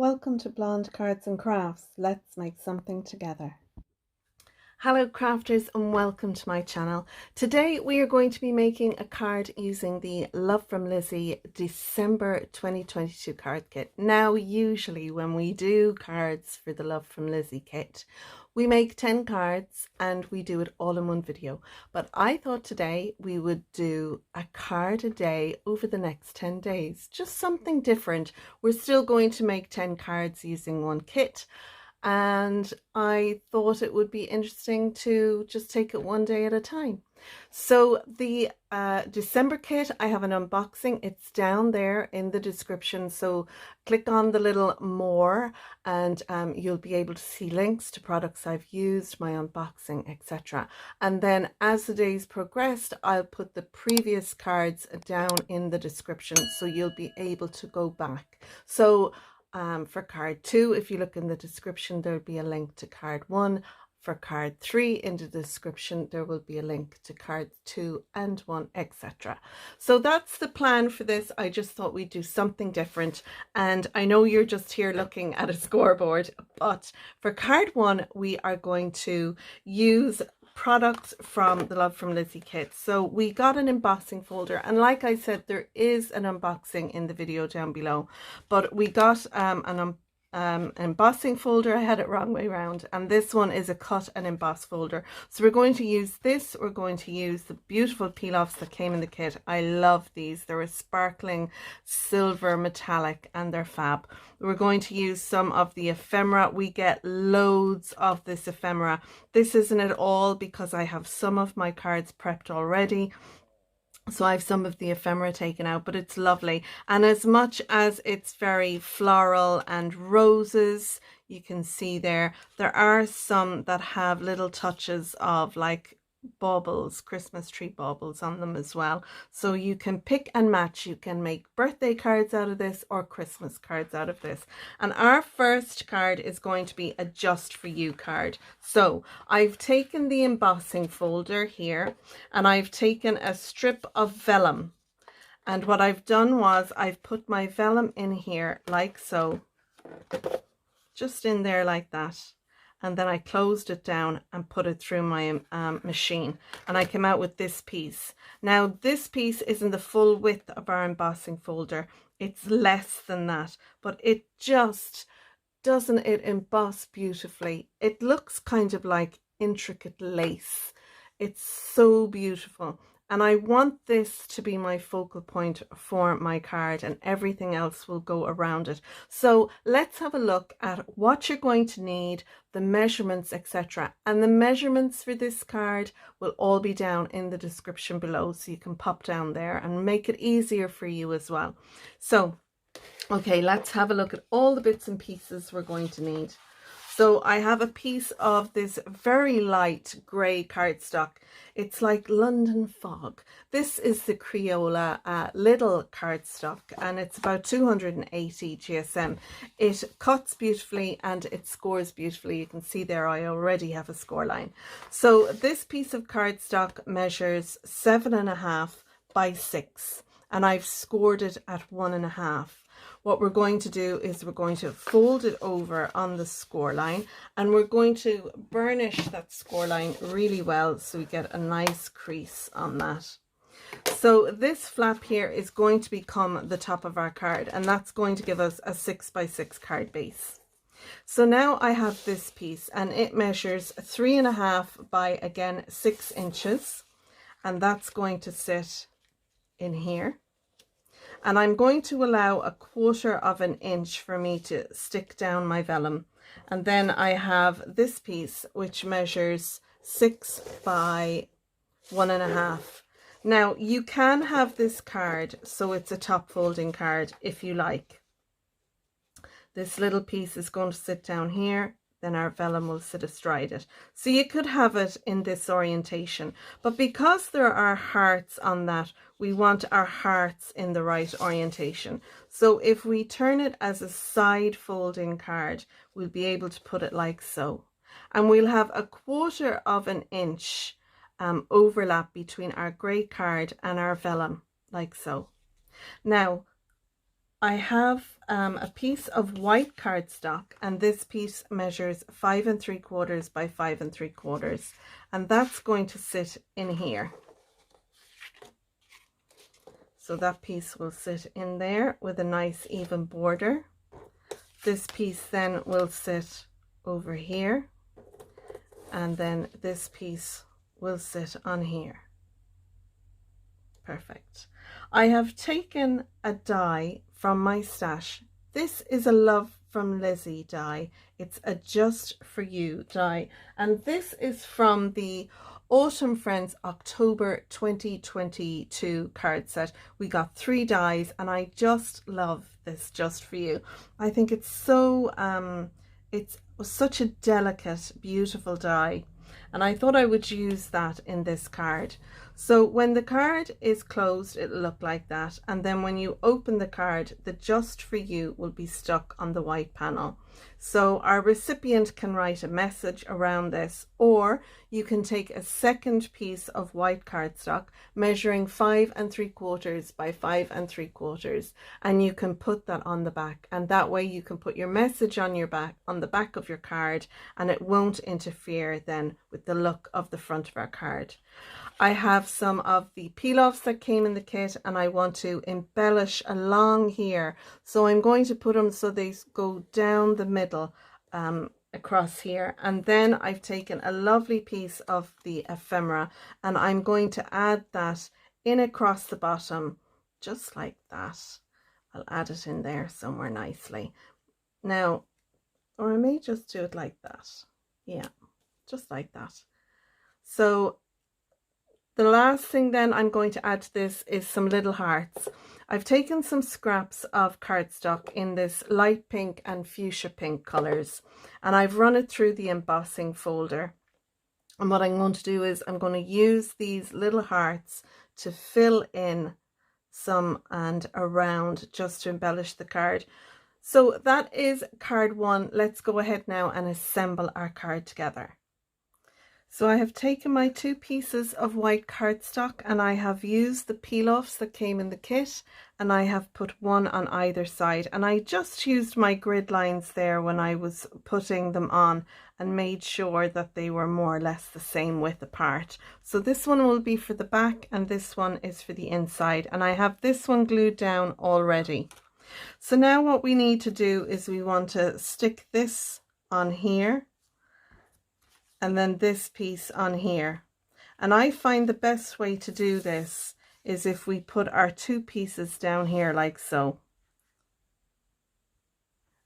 Welcome to Blonde Cards and Crafts. Let's make something together. Hello crafters and welcome to my channel. Today we are going to be making a card using the Love From Lizi December 2022 card kit. Now usually when we do cards for the Love From Lizi kit, we make 10 cards and we do it all in one video. But I thought today we would do a card a day over the next 10 days. Just something different. We're still going to make 10 cards using one kit. And I thought it would be interesting to just take it one day at a time. So the December kit, I have an unboxing. It's down there in the description, so click on the little more and you'll be able to see links to products I've used, my unboxing, etc. And then as the days progressed, I'll put the previous cards down in the description so you'll be able to go back. So for card 2, if you look in the description, there'll be a link to card 1. For card 3, in the description, there will be a link to card 2 and 1, etc. So that's the plan for this. I just thought we'd do something different. And I know you're just here looking at a scoreboard, but for card 1, we are going to use products from the Love From Lizi kit. So we got an embossing folder, and like I said, there is an unboxing in the video down below, but we got an embossing folder. I had it wrong way around, and this one is a cut and emboss folder. So we're going to use this. We're going to use the beautiful peel-offs that came in the kit. I love these. They're a sparkling silver metallic and they're fab. We're going to use some of the ephemera. We get loads of this ephemera. This isn't at all because I have some of my cards prepped already. So I have some of the ephemera taken out, but it's lovely. And as much as it's very floral and roses, you can see there are some that have little touches of like baubles, Christmas tree baubles on them as well. So you can pick and match. You can make birthday cards out of this or Christmas cards out of this. And our first card is going to be a just for you card. So I've taken the embossing folder here and I've taken a strip of vellum. And what I've done was I've put my vellum in here like so, just in there like that. And then I closed it down and put it through my machine, and I came out with this piece. Now this piece isn't the full width of our embossing folder, it's less than that, but it just doesn't it emboss beautifully. It looks kind of like intricate lace. It's so beautiful. And I want this to be my focal point for my card, and everything else will go around it. So let's have a look at what you're going to need, the measurements, etc. And the measurements for this card will all be down in the description below, so you can pop down there and make it easier for you as well. So, okay, let's have a look at all the bits and pieces we're going to need. So I have a piece of this very light grey cardstock. It's like London fog. This is the Crayola little cardstock, and it's about 280 GSM. It cuts beautifully and it scores beautifully. You can see there I already have a score line. So this piece of cardstock measures 7.5 by 6, and I've scored it at 1.5. What we're going to do is we're going to fold it over on the score line, and we're going to burnish that score line really well so we get a nice crease on that. So this flap here is going to become the top of our card, and that's going to give us a 6 by 6 card base. So now I have this piece, and it measures 3.5 by again 6 inches, and that's going to sit in here. And I'm going to allow 1/4 of an inch for me to stick down my vellum. And then I have this piece which measures 6 by 1.5. Now you can have this card so it's a top folding card if you like. This little piece is going to sit down here, then our vellum will sit astride it. So you could have it in this orientation, but because there are hearts on that, we want our hearts in the right orientation. So if we turn it as a side folding card, we'll be able to put it like so. And we'll have 1/4 of an inch overlap between our grey card and our vellum, like so. Now, I have a piece of white cardstock, and this piece measures 5 3/4 by 5 3/4, and that's going to sit in here. So that piece will sit in there with a nice even border. This piece then will sit over here, and then this piece will sit on here. Perfect. I have taken a die from my stash. This is a Love from Lizi die. It's a Just For You die, and this is from the Autumn Friends October 2022 card set. We got 3 dies, and I just love this Just For You. I think it's so it's such a delicate, beautiful die, and I thought I would use that in this card. So when the card is closed, it'll look like that, and then when you open the card, the Just For You will be stuck on the white panel. So our recipient can write a message around this, or you can take a second piece of white cardstock measuring 5 3/4 by 5 3/4, and you can put that on the back, and that way you can put your message on your back, on the back of your card, and it won't interfere then with the look of the front of our card. I have some of the peel-offs that came in the kit, and I want to embellish along here, so I'm going to put them so they go down the middle across here. And then I've taken a lovely piece of the ephemera, and I'm going to add that in across the bottom, just like that. I'll add it in there somewhere nicely now, or I may just do it like that. Yeah, just like that. So the last thing then I'm going to add to this is some little hearts. I've taken some scraps of cardstock in this light pink and fuchsia pink colours, and I've run it through the embossing folder. And what I'm going to do is I'm going to use these little hearts to fill in some and around, just to embellish the card. So that is card 1. Let's go ahead now and assemble our card together. So I have taken my 2 pieces of white cardstock, and I have used the peel-offs that came in the kit, and I have put 1 on either side, and I just used my grid lines there when I was putting them on and made sure that they were more or less the same width apart. So this one will be for the back and this one is for the inside, and I have this one glued down already. So now what we need to do is we want to stick this on here, and then this piece on here. And I find the best way to do this is if we put our 2 pieces down here like so.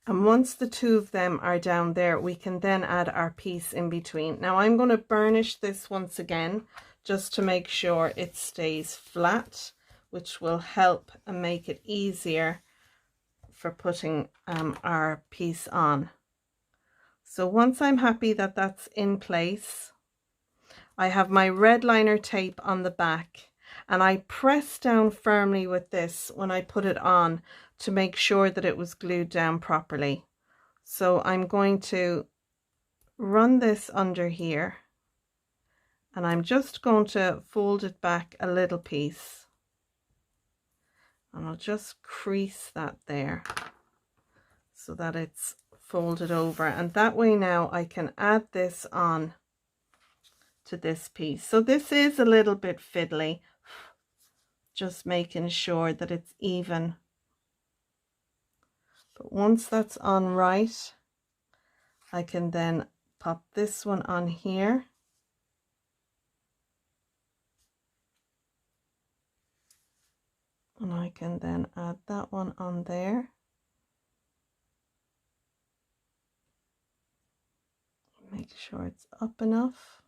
And once the 2 of them are down there, we can then add our piece in between. Now I'm going to burnish this once again, just to make sure it stays flat, which will help and make it easier for putting our piece on. So once I'm happy that that's in place, I have my red liner tape on the back, and I press down firmly with this when I put it on to make sure that it was glued down properly. So I'm going to run this under here, and I'm just going to fold it back a little piece, and I'll just crease that there so that it's folded over, and that way now I can add this on to this piece. So this is a little bit fiddly, just making sure that it's even, but once that's on right, I can then pop this one on here, and I can then add that one on there. Make sure it's up enough.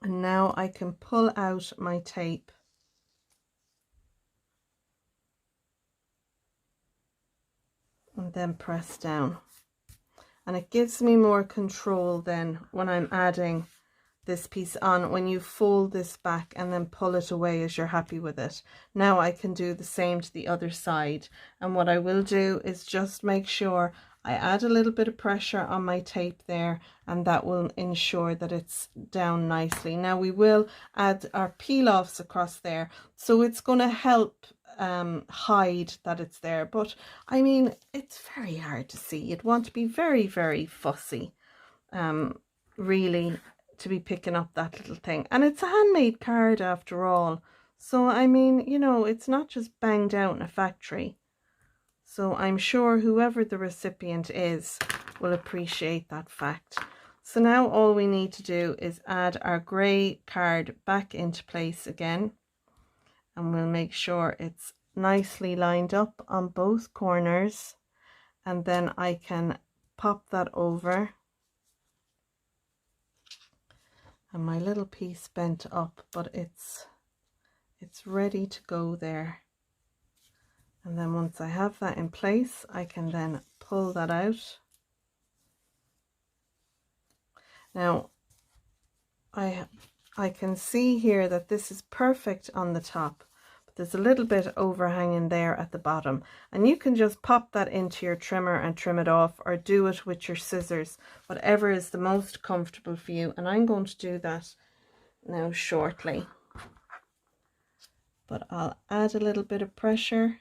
And now I can pull out my tape and then press down, and it gives me more control then when I'm adding this piece on when you fold this back and then pull it away as you're happy with it. Now I can do the same to the other side, and what I will do is just make sure I add a little bit of pressure on my tape there, and that will ensure that it's down nicely. Now we will add our peel-offs across there, so it's going to help hide that it's there, but I mean, it's very hard to see. You'd want to be very, very fussy really to be picking up that little thing, and it's a handmade card after all, so I mean, you know, it's not just banged out in a factory. So I'm sure whoever the recipient is will appreciate that fact. So now all we need to do is add our grey card back into place again, and we'll make sure it's nicely lined up on both corners, and then I can pop that over, and my little piece bent up, but it's ready to go there. And then once I have that in place, I can then pull that out. Now I can see here that this is perfect on the top, but there's a little bit overhanging there at the bottom, and you can just pop that into your trimmer and trim it off, or do it with your scissors, whatever is the most comfortable for you. And I'm going to do that now shortly, but I'll add a little bit of pressure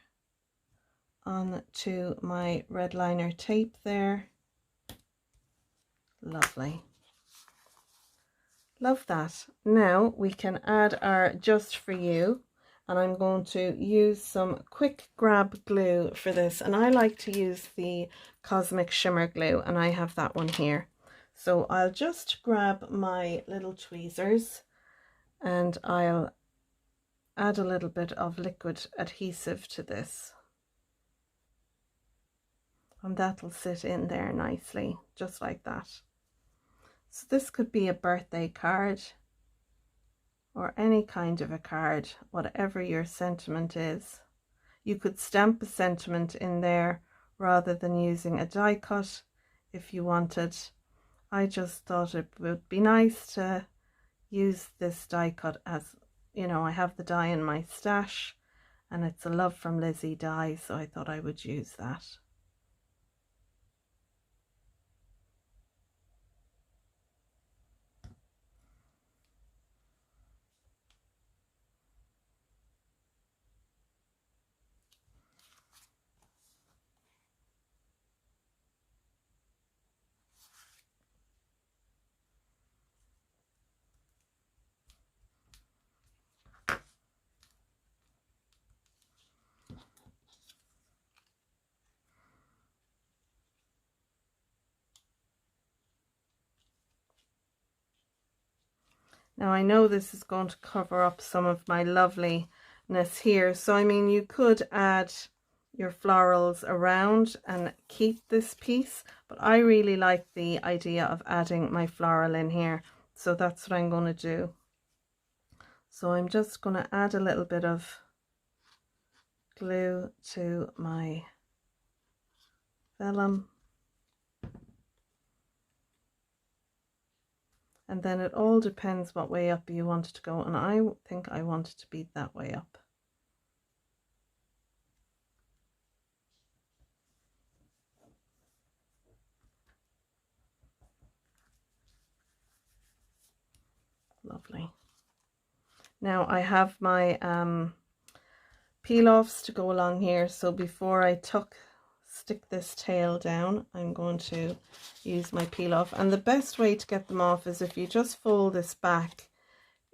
onto my red liner tape there. Lovely. Love that. Now we can add our Just For You, and I'm going to use some quick grab glue for this, and I like to use the Cosmic Shimmer glue, and I have that one here. So I'll just grab my little tweezers and I'll add a little bit of liquid adhesive to this, and that'll sit in there nicely, just like that. So this could be a birthday card or any kind of a card, whatever your sentiment is. You could stamp a sentiment in there rather than using a die cut if you wanted. I just thought it would be nice to use this die cut, as you know, I have the die in my stash and it's a Love From Lizi die, so I thought I would use that. Now I know this is going to cover up some of my loveliness here, so I mean, you could add your florals around and keep this piece, but I really like the idea of adding my floral in here, so that's what I'm going to do. So I'm just going to add a little bit of glue to my vellum, and then it all depends what way up you want it to go, and I think I want it to be that way up. Lovely. Now I have my peel-offs to go along here, so before I stick this tail down, I'm going to use my peel-off, and the best way to get them off is if you just fold this back,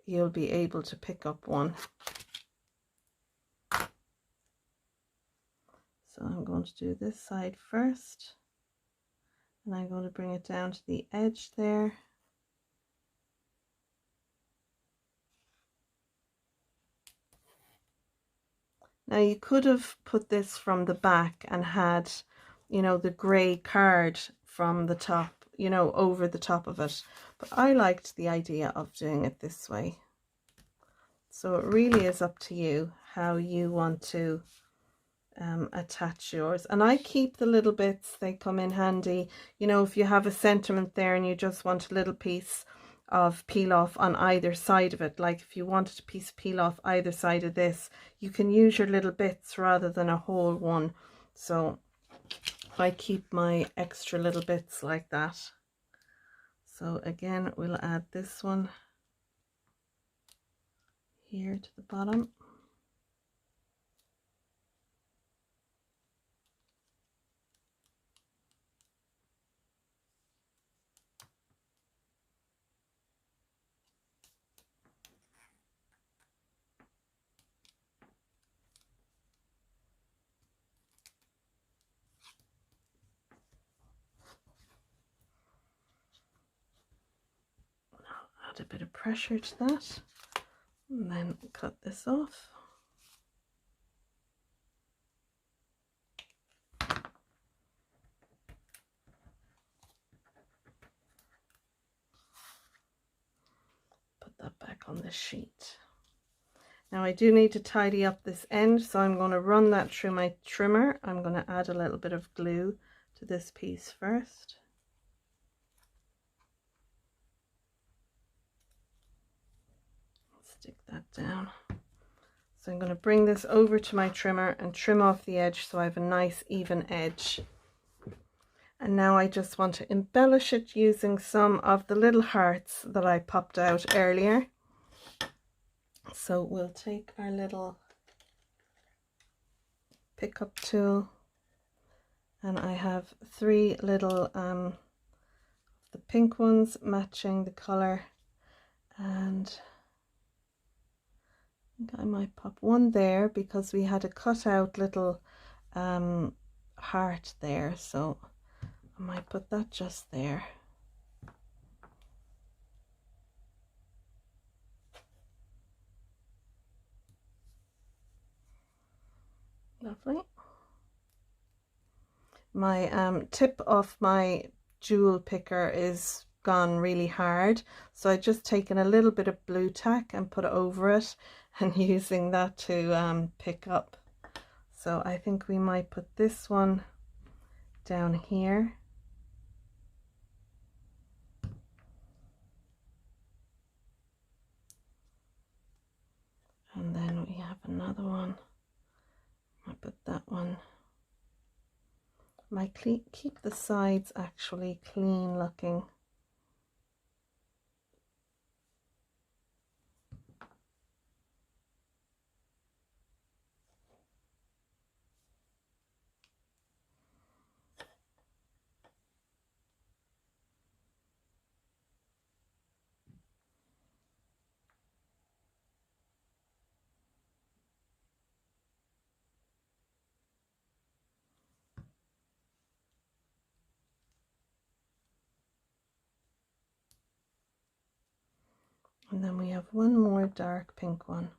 you'll be able to pick up one. So I'm going to do this side first, and I'm going to bring it down to the edge there. Now you could have put this from the back and had, you know, the grey card from the top, you know, over the top of it, but I liked the idea of doing it this way. So it really is up to you how you want to attach yours, and I keep the little bits, they come in handy, you know, if you have a sentiment there and you just want a little piece of peel off on either side of it. Like if you wanted a piece of peel off either side of this, you can use your little bits rather than a whole one. So I keep my extra little bits like that. So again, we'll add this one here to the bottom. Add a bit of pressure to that and then cut this off. Put that back on the sheet. Now I do need to tidy up this end, so I'm going to run that through my trimmer. I'm going to add a little bit of glue to this piece first. Stick that down. So I'm going to bring this over to my trimmer and trim off the edge so I have a nice even edge. And now I just want to embellish it using some of the little hearts that I popped out earlier. So we'll take our little pickup tool, and I have 3 little the pink ones matching the color, and I think I might pop one there because we had a cut out little heart there, so I might put that just there. Lovely. My tip of my jewel picker is gone really hard, so I just taken a little bit of blue tack and put it over it and using that to pick up. So I think we might put this one down here. And then we have another one. I put that one. Might keep the sides actually clean looking. And then we have one more dark pink one,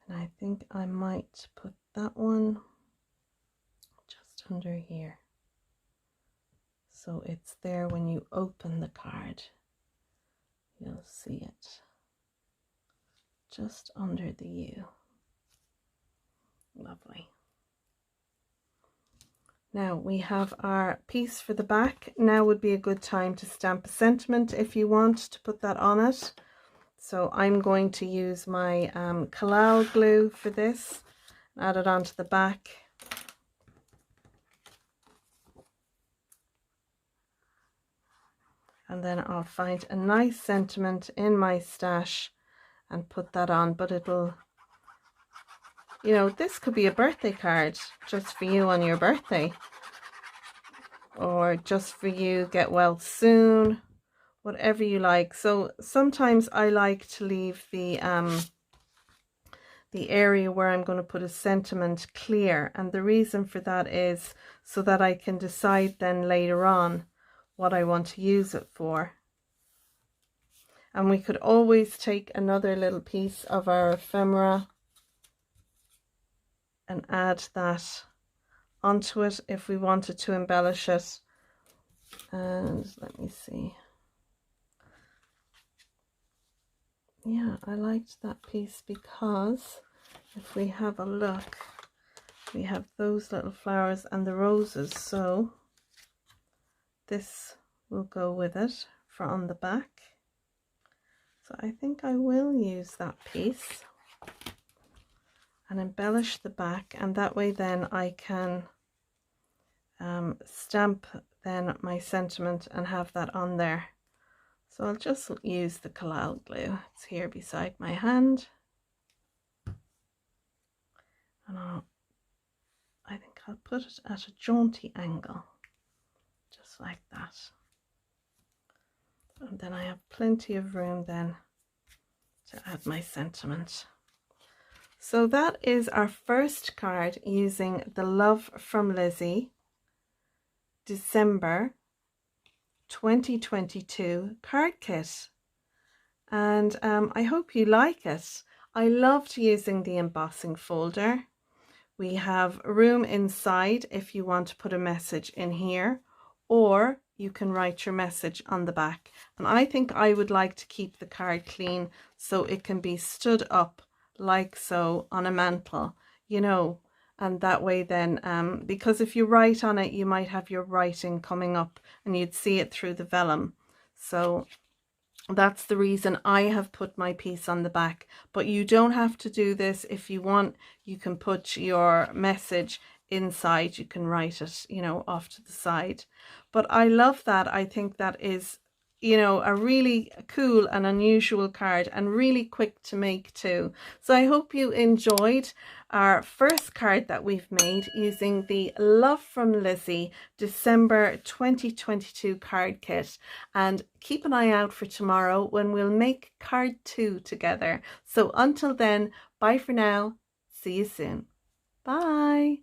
and I think I might put that one just under here, so it's there when you open the card. You'll see it just under the U. Lovely. Now we have our piece for the back. Now would be a good time to stamp a sentiment if you want to put that on it. So I'm going to use my Collal glue for this, add it onto the back. And then I'll find a nice sentiment in my stash and put that on, but it'll, you know, this could be a birthday card just for you on your birthday, or just for you, get well soon, whatever you like. So sometimes I like to leave the area where I'm going to put a sentiment clear, and the reason for that is so that I can decide then later on what I want to use it for. And we could always take another little piece of our ephemera and add that onto it if we wanted to embellish it. And let me see. Yeah, I liked that piece because if we have a look, we have those little flowers and the roses, so this will go with it for on the back. So I think I will use that piece and embellish the back, and that way then I can stamp then my sentiment and have that on there. So I'll just use the collage glue. It's here beside my hand, and I think I'll put it at a jaunty angle, just like that. And then I have plenty of room then to add my sentiment. So that is our first card using the Love From Lizi December 2022 card kit. And I hope you like it. I loved using the embossing folder. We have room inside if you want to put a message in here, or you can write your message on the back. And I think I would like to keep the card clean so it can be stood up like so on a mantle, you know, and that way then, because if you write on it, you might have your writing coming up and you'd see it through the vellum. So that's the reason I have put my piece on the back, but you don't have to do this. If you want, you can put your message inside, you can write it, you know, off to the side. But I love that. I think that is, you know, a really cool and unusual card, and really quick to make too. So I hope you enjoyed our first card that we've made using the Love From Lizi December 2022 card kit, and keep an eye out for tomorrow when we'll make card 2 together. So until then, bye for now. See you soon. Bye.